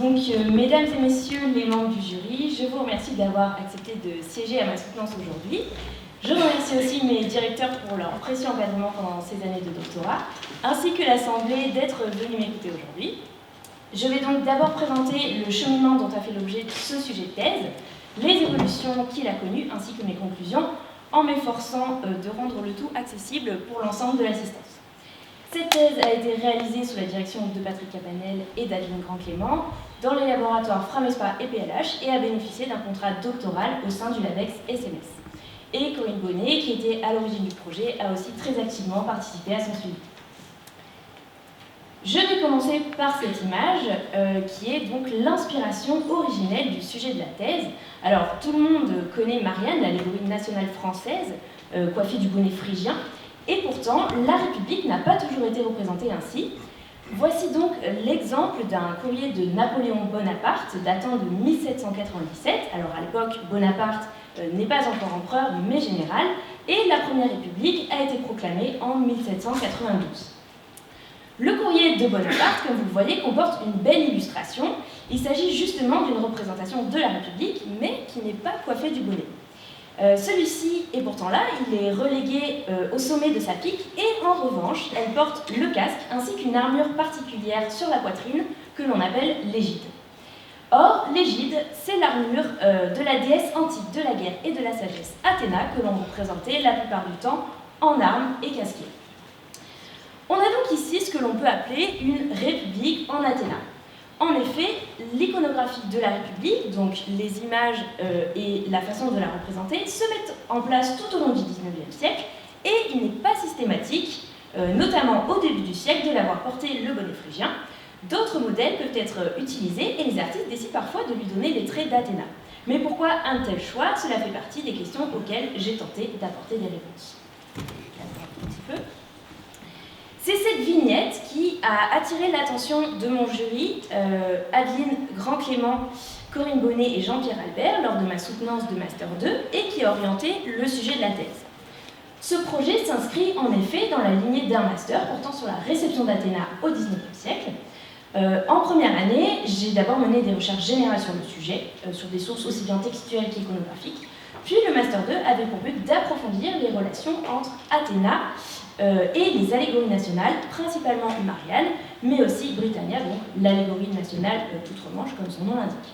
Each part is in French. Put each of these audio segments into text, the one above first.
Mesdames et messieurs les membres du jury, je vous remercie d'avoir accepté de siéger à ma soutenance aujourd'hui. Je remercie aussi mes directeurs pour leur précieux encadrement pendant ces années de doctorat, ainsi que l'Assemblée d'être venue m'écouter aujourd'hui. Je vais donc d'abord présenter le cheminement dont a fait l'objet ce sujet de thèse, les évolutions qu'il a connues, ainsi que mes conclusions, en m'efforçant de rendre le tout accessible pour l'ensemble de l'assistance. Cette thèse a été réalisée sous la direction de Patrick Cabanel et d'Adeline Grand-Clément dans les laboratoires Framespa et PLH et a bénéficié d'un contrat doctoral au sein du LABEX SMS. Et Corinne Bonnet, qui était à l'origine du projet, a aussi très activement participé à son suivi. Je vais commencer par cette image qui est donc l'inspiration originelle du sujet de la thèse. Alors, tout le monde connaît Marianne, l'allégorie nationale française, coiffée du bonnet phrygien, et pourtant, la République n'a pas toujours été représentée ainsi. Voici donc l'exemple d'un courrier de Napoléon Bonaparte datant de 1797. Alors, à l'époque, Bonaparte n'est pas encore empereur, mais général, et la Première République a été proclamée en 1792. Le courrier de Bonaparte, comme vous le voyez, comporte une belle illustration. Il s'agit justement d'une représentation de la République, mais qui n'est pas coiffée du bonnet. Celui-ci est pourtant là, il est relégué au sommet de sa pique, et en revanche, elle porte le casque ainsi qu'une armure particulière sur la poitrine que l'on appelle l'égide. Or, l'égide, c'est l'armure de la déesse antique de la guerre et de la sagesse Athéna que l'on représentait la plupart du temps en armes et casqués. On a donc ici ce que l'on peut appeler une république en Athéna. En effet, l'iconographie de la République, donc les images et la façon de la représenter, se mettent en place tout au long du XIXe siècle et il n'est pas systématique, notamment au début du siècle, de l'avoir porté le bonnet phrygien. D'autres modèles peuvent être utilisés et les artistes décident parfois de lui donner les traits d'Athéna. Mais pourquoi un tel choix? Cela fait partie des questions auxquelles j'ai tenté d'apporter des réponses. Un petit peu. C'est cette vignette qui a attiré l'attention de mon jury, Adeline Grand-Clément, Corinne Bonnet et Jean-Pierre Albert, lors de ma soutenance de Master 2, et qui a orienté le sujet de la thèse. Ce projet s'inscrit en effet dans la lignée d'un master portant sur la réception d'Athéna au XIXe siècle. En première année, j'ai d'abord mené des recherches générales sur le sujet, sur des sources aussi bien textuelles qu'iconographiques, puis le Master 2 avait pour but d'approfondir les relations entre Athéna et les allégories nationales, principalement Marianne, mais aussi Britannia, donc l'allégorie nationale d'outre-Manche, comme son nom l'indique.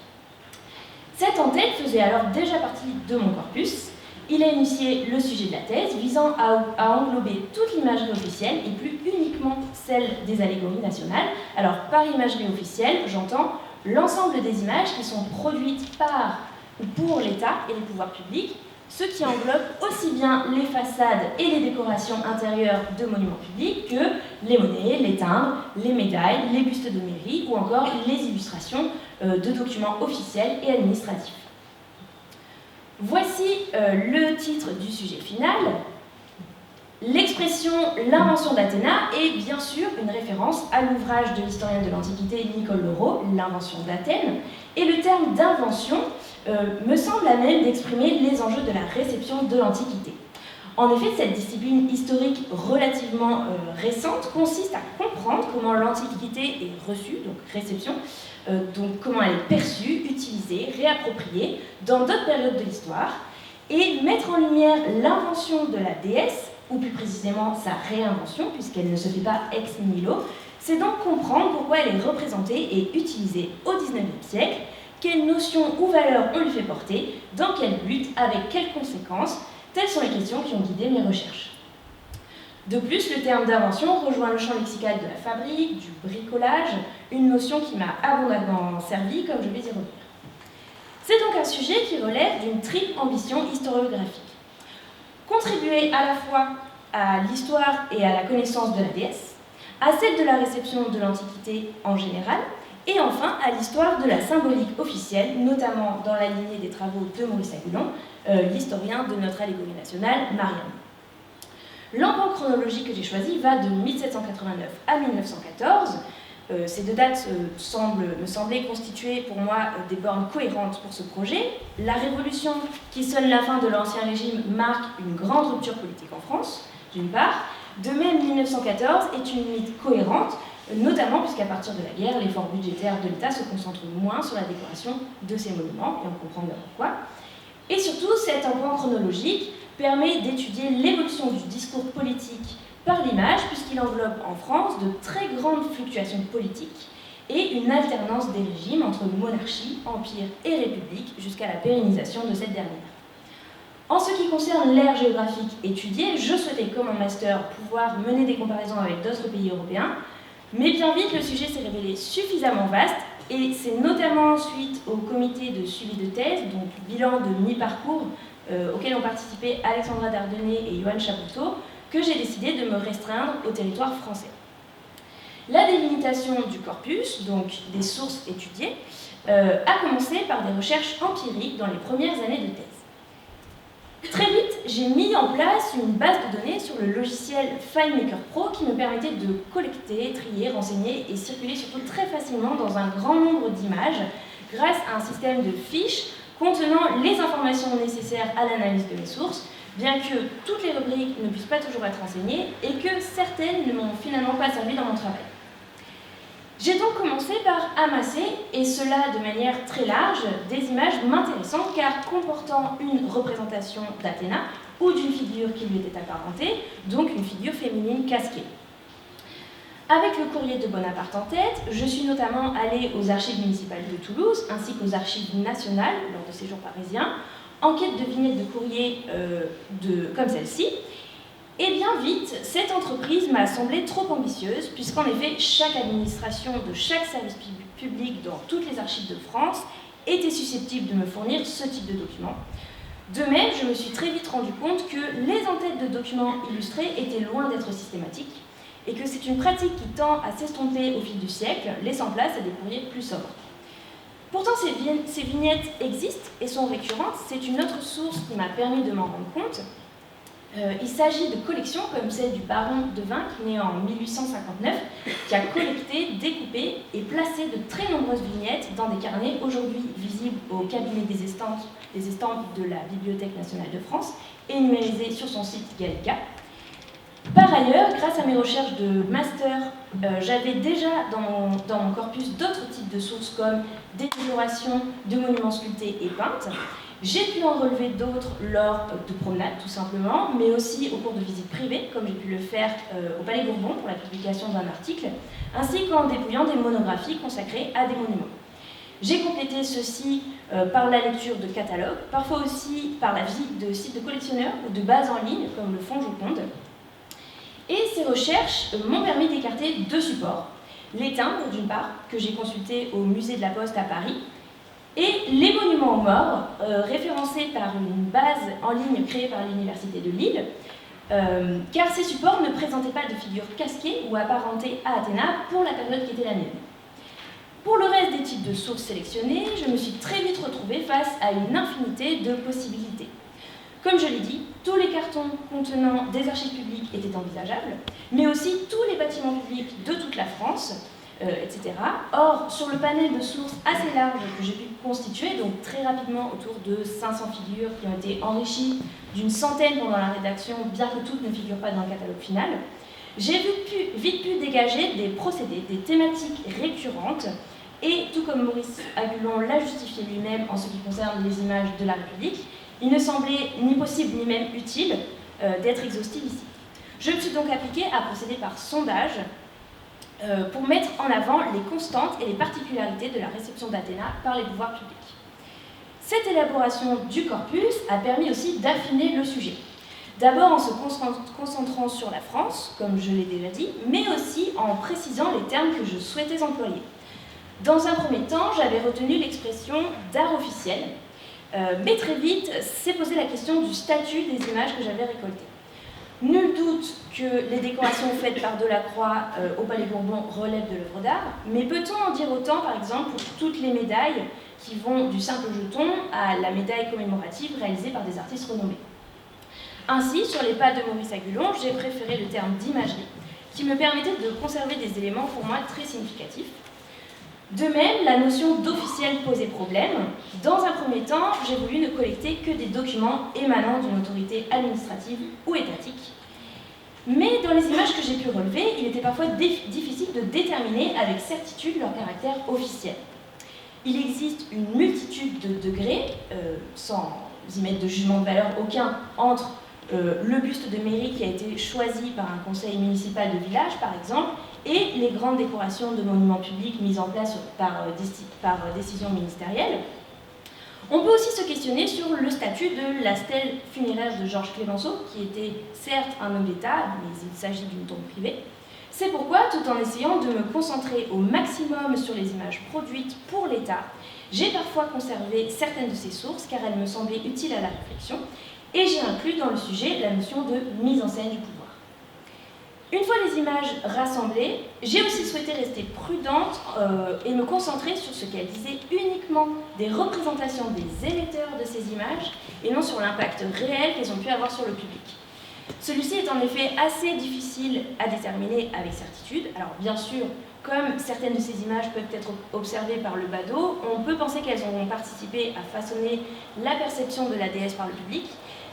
Cette en-tête faisait alors déjà partie de mon corpus. Il a initié le sujet de la thèse, visant à englober toute l'imagerie officielle et plus uniquement celle des allégories nationales. Alors, par imagerie officielle, j'entends l'ensemble des images qui sont produites par ou pour l'État et les pouvoirs publics, ce qui englobe aussi bien les façades et les décorations intérieures de monuments publics que les monnaies, les timbres, les médailles, les bustes de mairie ou encore les illustrations de documents officiels et administratifs. Voici le titre du sujet final. L'expression « l'invention d'Athéna » est bien sûr une référence à l'ouvrage de l'historienne de l'Antiquité Nicole Leroux, « L'invention d'Athènes », et le terme d'invention me semble à même d'exprimer les enjeux de la réception de l'Antiquité. En effet, cette discipline historique relativement récente consiste à comprendre comment l'Antiquité est reçue, donc réception, donc comment elle est perçue, utilisée, réappropriée dans d'autres périodes de l'histoire, et mettre en lumière l'invention de la déesse, ou plus précisément sa réinvention, puisqu'elle ne se fait pas ex nihilo, c'est donc comprendre pourquoi elle est représentée et utilisée au XIXe siècle, quelles notions ou valeurs on lui fait porter, dans quel but, avec quelles conséquences. Telles sont les questions qui ont guidé mes recherches. De plus, le terme d'invention rejoint le champ lexical de la fabrique, du bricolage, une notion qui m'a abondamment servi, comme je vais y revenir. C'est donc un sujet qui relève d'une triple ambition historiographique. Contribuer à la fois à l'histoire et à la connaissance de la déesse, à celle de la réception de l'Antiquité en général, et enfin à l'histoire de la symbolique officielle, notamment dans la lignée des travaux de Maurice Agulon, l'historien de notre allégorie nationale, Marianne. L'emploi chronologique que j'ai choisi va de 1789 à 1914. Ces deux dates me semblaient constituer pour moi des bornes cohérentes pour ce projet. La Révolution, qui sonne la fin de l'Ancien Régime, marque une grande rupture politique en France, d'une part. De même, 1914 est une limite cohérente, notamment puisqu'à partir de la guerre, l'effort budgétaire de l'État se concentre moins sur la décoration de ces monuments, et on comprend bien pourquoi. Et surtout, cet emploi chronologique permet d'étudier l'évolution du discours politique par l'image, puisqu'il enveloppe en France de très grandes fluctuations politiques et une alternance des régimes entre monarchie, empire et république jusqu'à la pérennisation de cette dernière. En ce qui concerne l'ère géographique étudiée, je souhaitais, comme en master, pouvoir mener des comparaisons avec d'autres pays européens, mais bien vite, le sujet s'est révélé suffisamment vaste, et c'est notamment suite au comité de suivi de thèse, donc bilan de mi-parcours, auquel ont participé Alexandra Dardennay et Johan Chapoutot, que j'ai décidé de me restreindre au territoire français. La délimitation du corpus, donc des sources étudiées, a commencé par des recherches empiriques dans les premières années de thèse. Très vite, j'ai mis en place une base de données sur le logiciel FileMaker Pro qui me permettait de collecter, trier, renseigner et circuler surtout très facilement dans un grand nombre d'images grâce à un système de fiches contenant les informations nécessaires à l'analyse de mes sources, bien que toutes les rubriques ne puissent pas toujours être renseignées et que certaines ne m'ont finalement pas servi dans mon travail. J'ai donc commencé par amasser, et cela de manière très large, des images m'intéressant car comportant une représentation d'Athéna ou d'une figure qui lui était apparentée, donc une figure féminine casquée. Avec le courrier de Bonaparte en tête, je suis notamment allée aux archives municipales de Toulouse ainsi qu'aux archives nationales lors de séjours parisiens, en quête de vignettes de courrier comme celle-ci. Et bien vite, cette entreprise m'a semblé trop ambitieuse, puisqu'en effet, chaque administration de chaque service public dans toutes les archives de France était susceptible de me fournir ce type de documents. De même, je me suis très vite rendu compte que les en-têtes de documents illustrés étaient loin d'être systématiques, et que c'est une pratique qui tend à s'estomper au fil du siècle, laissant place à des courriers plus sobres. Pourtant, ces vignettes existent et sont récurrentes. C'est une autre source qui m'a permis de m'en rendre compte. Il s'agit de collections comme celle du baron de Vinck, né en 1859, qui a collecté, découpé et placé de très nombreuses vignettes dans des carnets aujourd'hui visibles au cabinet des estampes de la Bibliothèque nationale de France et numérisés sur son site Gallica. Par ailleurs, grâce à mes recherches de master, j'avais déjà dans mon corpus d'autres types de sources comme des décorations de monuments sculptés et peints. J'ai pu en relever d'autres lors de promenades, tout simplement, mais aussi au cours de visites privées, comme j'ai pu le faire au Palais Bourbon pour la publication d'un article, ainsi qu'en dépouillant des monographies consacrées à des monuments. J'ai complété ceci par la lecture de catalogues, parfois aussi par la visite de sites de collectionneurs ou de bases en ligne, comme le Fonds Joconde. Et ces recherches m'ont permis d'écarter deux supports. Les timbres, d'une part, que j'ai consultés au Musée de la Poste à Paris, et les monuments aux morts, référencés par une base en ligne créée par l'Université de Lille, car ces supports ne présentaient pas de figure casquée ou apparentée à Athéna pour la période qui était la mienne. Pour le reste des types de sources sélectionnées, je me suis très vite retrouvée face à une infinité de possibilités. Comme je l'ai dit, tous les cartons contenant des archives publiques étaient envisageables, mais aussi tous les bâtiments publics de toute la France, etc. Or, sur le panel de sources assez large que j'ai pu constituer, donc très rapidement autour de 500 figures qui ont été enrichies d'une centaine pendant la rédaction, bien que toutes ne figurent pas dans le catalogue final, j'ai vite pu dégager des procédés, des thématiques récurrentes, et tout comme Maurice Agulon l'a justifié lui-même en ce qui concerne les images de la République, il ne semblait ni possible ni même utile d'être exhaustif ici. Je me suis donc appliquée à procéder par sondage pour mettre en avant les constantes et les particularités de la réception d'Athéna par les pouvoirs publics. Cette élaboration du corpus a permis aussi d'affiner le sujet. D'abord en se concentrant sur la France, comme je l'ai déjà dit, mais aussi en précisant les termes que je souhaitais employer. Dans un premier temps, j'avais retenu l'expression d'art officiel, mais très vite s'est posée la question du statut des images que j'avais récoltées. Nul doute que les décorations faites par Delacroix au Palais Bourbon relèvent de l'œuvre d'art, mais peut-on en dire autant, par exemple, pour toutes les médailles qui vont du simple jeton à la médaille commémorative réalisée par des artistes renommés? Ainsi, sur les pas de Maurice Agulon, j'ai préféré le terme d'imagerie, qui me permettait de conserver des éléments pour moi très significatifs. De même, la notion d'officiel posait problème. Dans un premier temps, j'ai voulu ne collecter que des documents émanant d'une autorité administrative ou étatique. Mais dans les images que j'ai pu relever, il était parfois difficile difficile de déterminer avec certitude leur caractère officiel. Il existe une multitude de degrés, sans y mettre de jugement de valeur aucun, entre le buste de mairie qui a été choisi par un conseil municipal de village, par exemple, et les grandes décorations de monuments publics mises en place par décision ministérielle. On peut aussi se questionner sur le statut de la stèle funéraire de Georges Clemenceau, qui était certes un homme d'État, mais il s'agit d'une tombe privée. C'est pourquoi, tout en essayant de me concentrer au maximum sur les images produites pour l'État, j'ai parfois conservé certaines de ces sources car elles me semblaient utiles à la réflexion, et j'ai inclus dans le sujet la notion de mise en scène du pouvoir. Une fois les images rassemblées, j'ai aussi souhaité rester prudente et me concentrer sur ce qu'elles disaient uniquement des représentations des émetteurs de ces images et non sur l'impact réel qu'elles ont pu avoir sur le public. Celui-ci est en effet assez difficile à déterminer avec certitude. Alors bien sûr, comme certaines de ces images peuvent être observées par le badaud, on peut penser qu'elles ont participé à façonner la perception de la déesse par le public,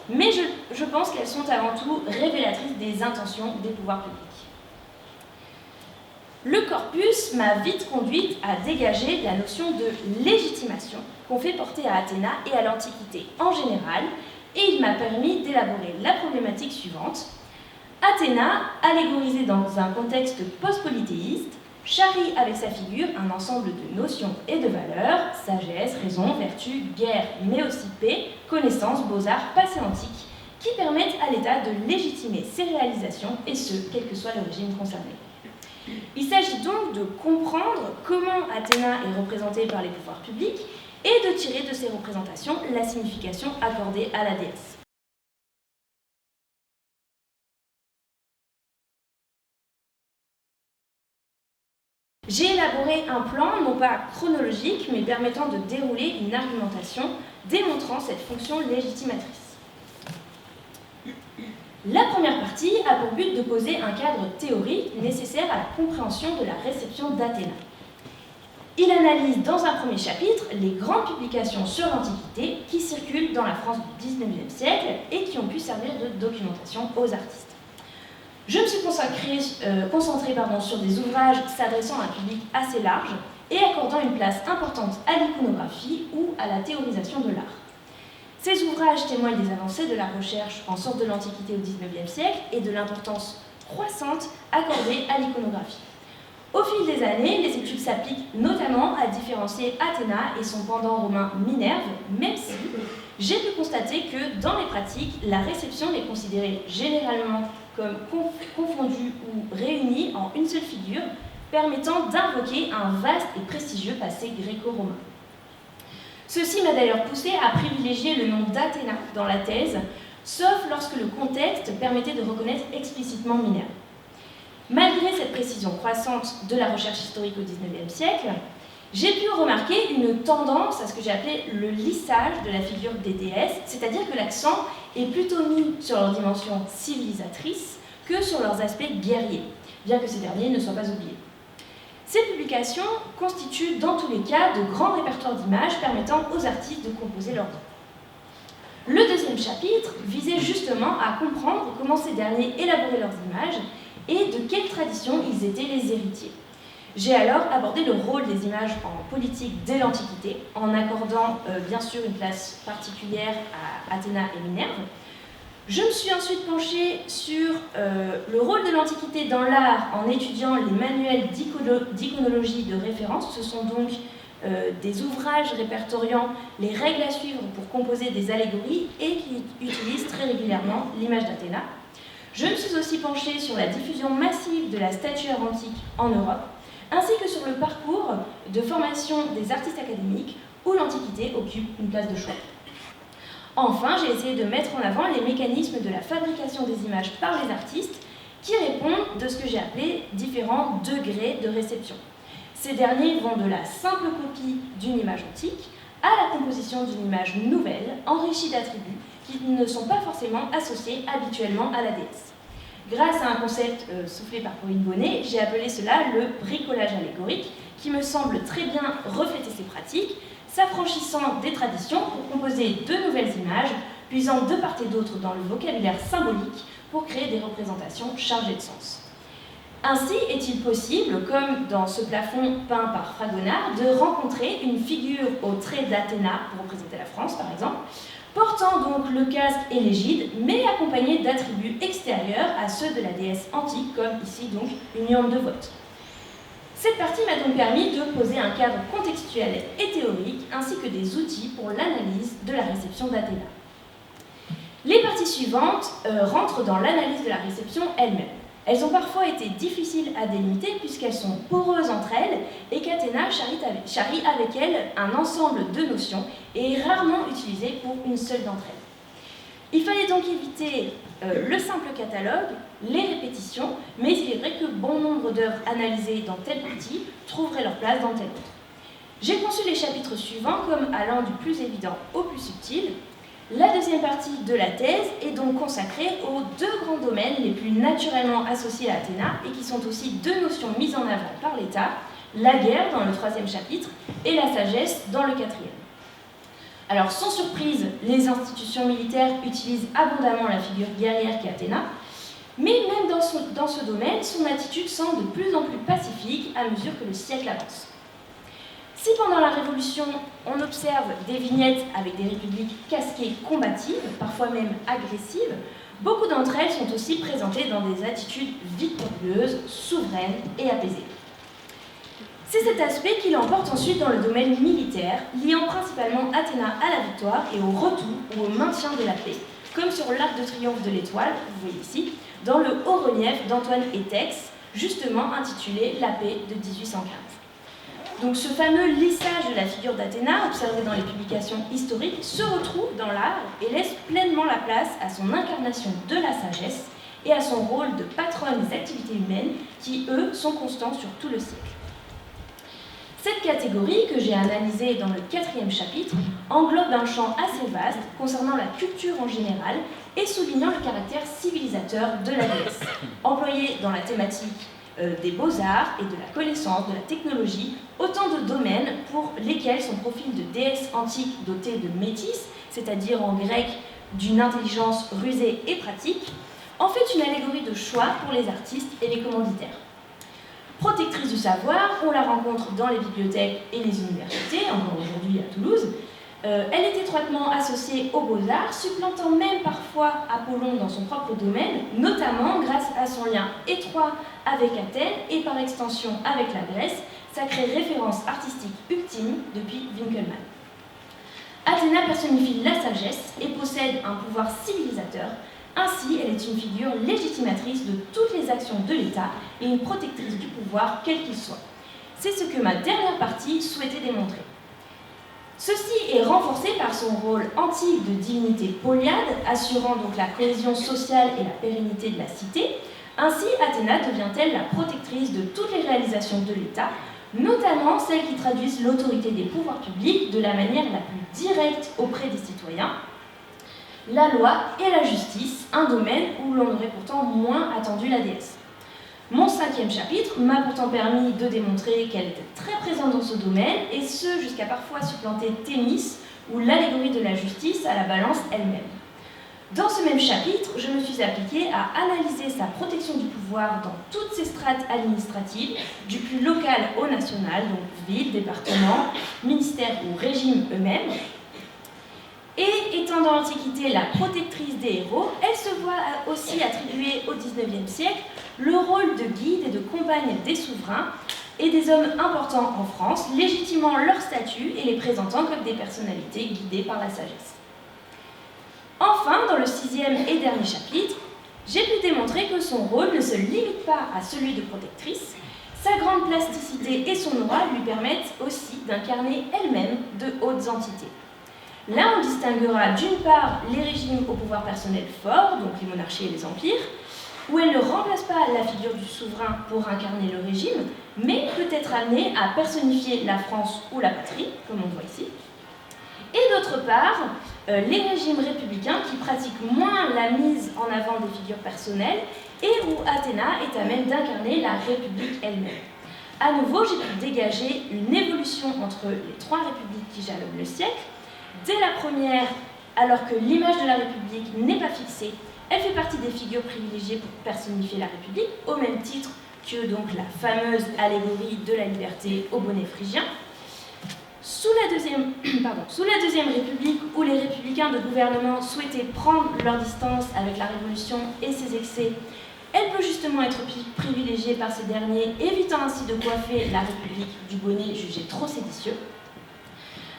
mais je pense qu'elles sont avant tout révélatrices des intentions des pouvoirs publics. Le corpus m'a vite conduite à dégager la notion de légitimation qu'on fait porter à Athéna et à l'Antiquité en général, et il m'a permis d'élaborer la problématique suivante. Athéna, allégorisée dans un contexte post-polythéiste, charrie avec sa figure un ensemble de notions et de valeurs, sagesse, raison, vertu, guerre, mais aussi paix, connaissance, beaux-arts, passé antique, qui permettent à l'État de légitimer ses réalisations, et ce, quel que soit le régime concerné. Il s'agit donc de comprendre comment Athéna est représentée par les pouvoirs publics et de tirer de ces représentations la signification accordée à la déesse. J'ai élaboré un plan, non pas chronologique, mais permettant de dérouler une argumentation démontrant cette fonction légitimatrice. La première partie a pour but de poser un cadre théorique nécessaire à la compréhension de la réception d'Athéna. Il analyse dans un premier chapitre les grandes publications sur l'Antiquité qui circulent dans la France du XIXe siècle et qui ont pu servir de documentation aux artistes. Je me suis concentrée sur des ouvrages s'adressant à un public assez large et accordant une place importante à l'iconographie ou à la théorisation de l'art. Ces ouvrages témoignent des avancées de la recherche en sort de l'Antiquité au XIXe siècle et de l'importance croissante accordée à l'iconographie. Au fil des années, les études s'appliquent notamment à différencier Athéna et son pendant romain Minerve, même si j'ai pu constater que dans les pratiques, la réception est considérée généralement comme confondue ou réunie en une seule figure, permettant d'invoquer un vaste et prestigieux passé gréco-romain. Ceci m'a d'ailleurs poussé à privilégier le nom d'Athéna dans la thèse, sauf lorsque le contexte permettait de reconnaître explicitement Minerve. Malgré cette précision croissante de la recherche historique au XIXe siècle, j'ai pu remarquer une tendance à ce que j'ai appelé le lissage de la figure des déesses, c'est-à-dire que l'accent est plutôt mis sur leur dimension civilisatrice que sur leurs aspects guerriers, bien que ces derniers ne soient pas oubliés. Ces publications constituent dans tous les cas de grands répertoires d'images permettant aux artistes de composer leurs œuvres. Le deuxième chapitre visait justement à comprendre comment ces derniers élaboraient leurs images et de quelle tradition ils étaient les héritiers. J'ai alors abordé le rôle des images en politique dès l'Antiquité, en accordant bien sûr une place particulière à Athéna et Minerve. Je me suis ensuite penchée sur le rôle de l'Antiquité dans l'art en étudiant les manuels d'iconologie de référence. Ce sont donc des ouvrages répertoriant les règles à suivre pour composer des allégories et qui utilisent très régulièrement l'image d'Athéna. Je me suis aussi penchée sur la diffusion massive de la statuaire antique en Europe, ainsi que sur le parcours de formation des artistes académiques où l'Antiquité occupe une place de choix. Enfin, j'ai essayé de mettre en avant les mécanismes de la fabrication des images par les artistes qui répondent de ce que j'ai appelé différents degrés de réception. Ces derniers vont de la simple copie d'une image antique à la composition d'une image nouvelle, enrichie d'attributs qui ne sont pas forcément associés habituellement à la déesse. Grâce à un concept soufflé par Pauline Bonnet, j'ai appelé cela le bricolage allégorique, qui me semble très bien refléter ces pratiques, s'affranchissant des traditions pour composer de nouvelles images, puisant de part et d'autre dans le vocabulaire symbolique pour créer des représentations chargées de sens. Ainsi est-il possible, comme dans ce plafond peint par Fragonard, de rencontrer une figure aux traits d'Athéna, pour représenter la France par exemple, portant donc le casque et l'égide, mais accompagné d'attributs extérieurs à ceux de la déesse antique, comme ici donc une urne de vote. Cette partie m'a donc permis de poser un cadre contextuel et théorique, ainsi que des outils pour l'analyse de la réception d'Athéna. Les parties suivantes rentrent dans l'analyse de la réception elle-même. Elles ont parfois été difficiles à délimiter puisqu'elles sont poreuses entre elles et qu'Athéna charrie avec elle un ensemble de notions et est rarement utilisée pour une seule d'entre elles. Il fallait donc éviter le simple catalogue, les répétitions, mais il est vrai que bon nombre d'œuvres analysées dans telle partie trouveraient leur place dans telle autre. J'ai conçu les chapitres suivants comme allant du plus évident au plus subtil. La deuxième partie de la thèse est donc consacrée aux deux grands domaines les plus naturellement associés à Athéna et qui sont aussi deux notions mises en avant par l'État, la guerre dans le troisième chapitre et la sagesse dans le quatrième. Alors sans surprise, les institutions militaires utilisent abondamment la figure guerrière qu'est Athéna, mais même dans ce domaine, son attitude semble de plus en plus pacifique à mesure que le siècle avance. Si pendant la Révolution, on observe des vignettes avec des républiques casquées combatives, parfois même agressives, beaucoup d'entre elles sont aussi présentées dans des attitudes victorieuses, souveraines et apaisées. C'est cet aspect qui l'emporte ensuite dans le domaine militaire, liant principalement Athéna à la victoire et au retour ou au maintien de la paix, comme sur l'arc de triomphe de l'Étoile, vous voyez ici, dans le haut relief d'Antoine Étex, justement intitulé La paix de 1815. Donc ce fameux lissage de la figure d'Athéna, observé dans les publications historiques, se retrouve dans l'art et laisse pleinement la place à son incarnation de la sagesse et à son rôle de patronne des activités humaines qui, eux, sont constants sur tout le siècle. Cette catégorie, que j'ai analysée dans le quatrième chapitre, englobe un champ assez vaste concernant la culture en général et soulignant le caractère civilisateur de la déesse, employée dans la thématique des beaux-arts et de la connaissance, de la technologie, autant de domaines pour lesquels son profil de déesse antique dotée de métis, c'est-à-dire en grec d'une intelligence rusée et pratique, en fait une allégorie de choix pour les artistes et les commanditaires. Protectrice du savoir, on la rencontre dans les bibliothèques et les universités, encore aujourd'hui à Toulouse. Elle est étroitement associée aux beaux-arts, supplantant même parfois Apollon dans son propre domaine, notamment grâce à son lien étroit avec Athènes et par extension avec la Grèce, sacrée référence artistique ultime depuis Winckelmann. Athéna personnifie la sagesse et possède un pouvoir civilisateur. Ainsi, elle est une figure légitimatrice de toutes les actions de l'État et une protectrice du pouvoir, quel qu'il soit. C'est ce que ma dernière partie souhaitait démontrer. Ceci est renforcé par son rôle antique de divinité polyade, assurant donc la cohésion sociale et la pérennité de la cité. Ainsi, Athéna devient-elle la protectrice de toutes les réalisations de l'État, notamment celles qui traduisent l'autorité des pouvoirs publics de la manière la plus directe auprès des citoyens, la loi et la justice, un domaine où l'on aurait pourtant moins attendu la déesse. Mon cinquième chapitre m'a pourtant permis de démontrer qu'elle était très présente dans ce domaine, et ce jusqu'à parfois supplanter Thémis ou l'allégorie de la justice à la balance elle-même. Dans ce même chapitre, je me suis appliquée à analyser sa protection du pouvoir dans toutes ses strates administratives, du plus local au national, donc ville, département, ministère ou régime eux-mêmes. Et étant dans l'Antiquité la protectrice des héros, elle se voit aussi attribuer au XIXe siècle le rôle de guide et de compagne des souverains et des hommes importants en France, légitimant leur statut et les présentant comme des personnalités guidées par la sagesse. Enfin, dans le sixième et dernier chapitre, j'ai pu démontrer que son rôle ne se limite pas à celui de protectrice. Sa grande plasticité et son aura lui permettent aussi d'incarner elle-même de hautes entités. Là, on distinguera d'une part les régimes au pouvoir personnel fort, donc les monarchies et les empires, où elle ne remplace pas la figure du souverain pour incarner le régime, mais peut être amenée à personnifier la France ou la patrie, comme on voit ici. Et d'autre part, les régimes républicains qui pratiquent moins la mise en avant des figures personnelles et où Athéna est à même d'incarner la République elle-même. À nouveau, j'ai pu dégager une évolution entre les trois républiques qui jalonnent le siècle. Dès la première, alors que l'image de la République n'est pas fixée, elle fait partie des figures privilégiées pour personnifier la République, au même titre que donc la fameuse allégorie de la liberté au bonnet phrygien. Sous la Deuxième République, où les républicains de gouvernement souhaitaient prendre leur distance avec la Révolution et ses excès, elle peut justement être privilégiée par ces derniers, évitant ainsi de coiffer la République du bonnet jugé trop séditieux.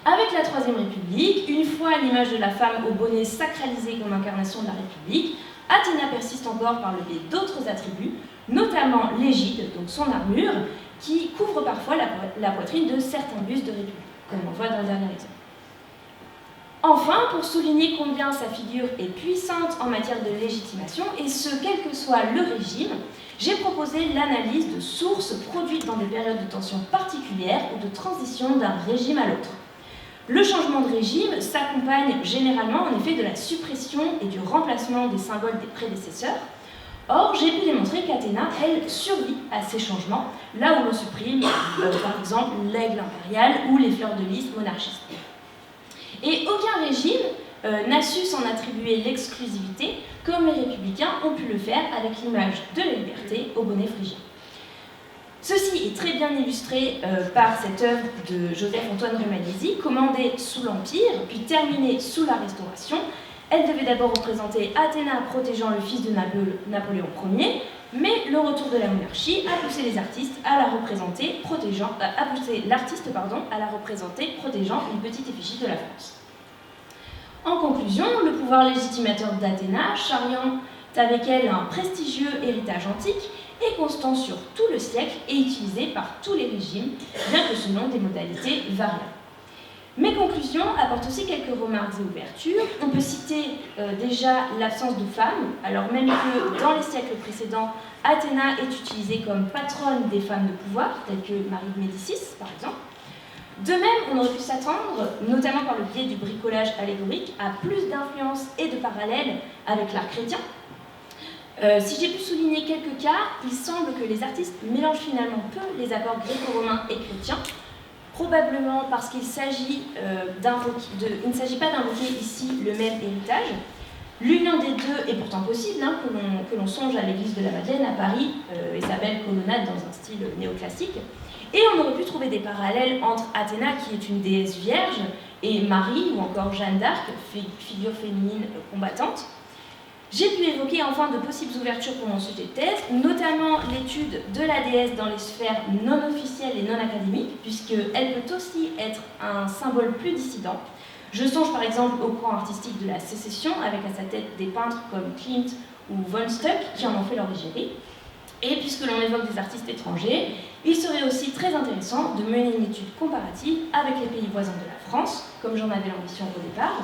Avec la Troisième République, une fois l'image de la femme au bonnet sacralisée comme incarnation de la République, Athéna persiste encore par le biais d'autres attributs, notamment l'égide, donc son armure, qui couvre parfois la poitrine de certains bustes de République, comme on voit dans le dernier exemple. Enfin, pour souligner combien sa figure est puissante en matière de légitimation, et ce, quel que soit le régime, j'ai proposé l'analyse de sources produites dans des périodes de tension particulières ou de transition d'un régime à l'autre. Le changement de régime s'accompagne généralement en effet de la suppression et du remplacement des symboles des prédécesseurs. Or, j'ai pu démontrer qu'Athéna, elle, survit à ces changements, là où l'on supprime, par exemple, l'aigle impérial ou les fleurs de lys monarchistes. Et aucun régime n'a su s'en attribuer l'exclusivité, comme les républicains ont pu le faire avec l'image de la liberté au bonnet phrygien. Ceci est très bien illustré par cette œuvre de Joseph-Antoine Rumagnesi, commandée sous l'Empire, puis terminée sous la Restauration. Elle devait d'abord représenter Athéna protégeant le fils de Napoléon Ier, mais le retour de la monarchie a poussé les artistes à la représenter, protégeant une petite effigie de la France. En conclusion, le pouvoir légitimateur d'Athéna, charriant avec elle un prestigieux héritage antique, est constant sur tout le siècle et utilisé par tous les régimes, bien que selon des modalités variables. Mes conclusions apportent aussi quelques remarques et ouvertures. On peut citer déjà l'absence de femmes, alors même que dans les siècles précédents, Athéna est utilisée comme patronne des femmes de pouvoir, telles que Marie de Médicis par exemple. De même, on aurait pu s'attendre, notamment par le biais du bricolage allégorique, à plus d'influence et de parallèles avec l'art chrétien. Si j'ai pu souligner quelques cas, il semble que les artistes mélangent finalement peu les apports gréco-romains et chrétiens, probablement parce qu'il ne s'agit pas d'invoquer ici le même héritage. L'union des deux est pourtant possible, que l'on songe à l'église de la Madeleine à Paris et sa belle colonnade dans un style néoclassique. Et on aurait pu trouver des parallèles entre Athéna, qui est une déesse vierge, et Marie, ou encore Jeanne d'Arc, figure féminine combattante. J'ai pu évoquer enfin de possibles ouvertures pour mon sujet de thèse, notamment l'étude de la déesse dans les sphères non officielles et non académiques, puisqu'elle peut aussi être un symbole plus dissident. Je songe par exemple au courant artistique de la sécession, avec à sa tête des peintres comme Klimt ou von Stuck, qui en ont fait leur égérie. Et puisque l'on évoque des artistes étrangers, il serait aussi très intéressant de mener une étude comparative avec les pays voisins de la France, comme j'en avais l'ambition au départ.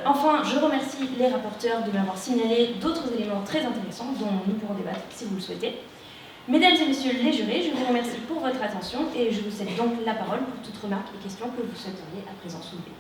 Enfin, je remercie les rapporteurs de m'avoir signalé d'autres éléments très intéressants dont nous pourrons débattre si vous le souhaitez. Mesdames et messieurs les jurés, je vous remercie pour votre attention et je vous cède donc la parole pour toute remarque et question que vous souhaiteriez à présent soulever.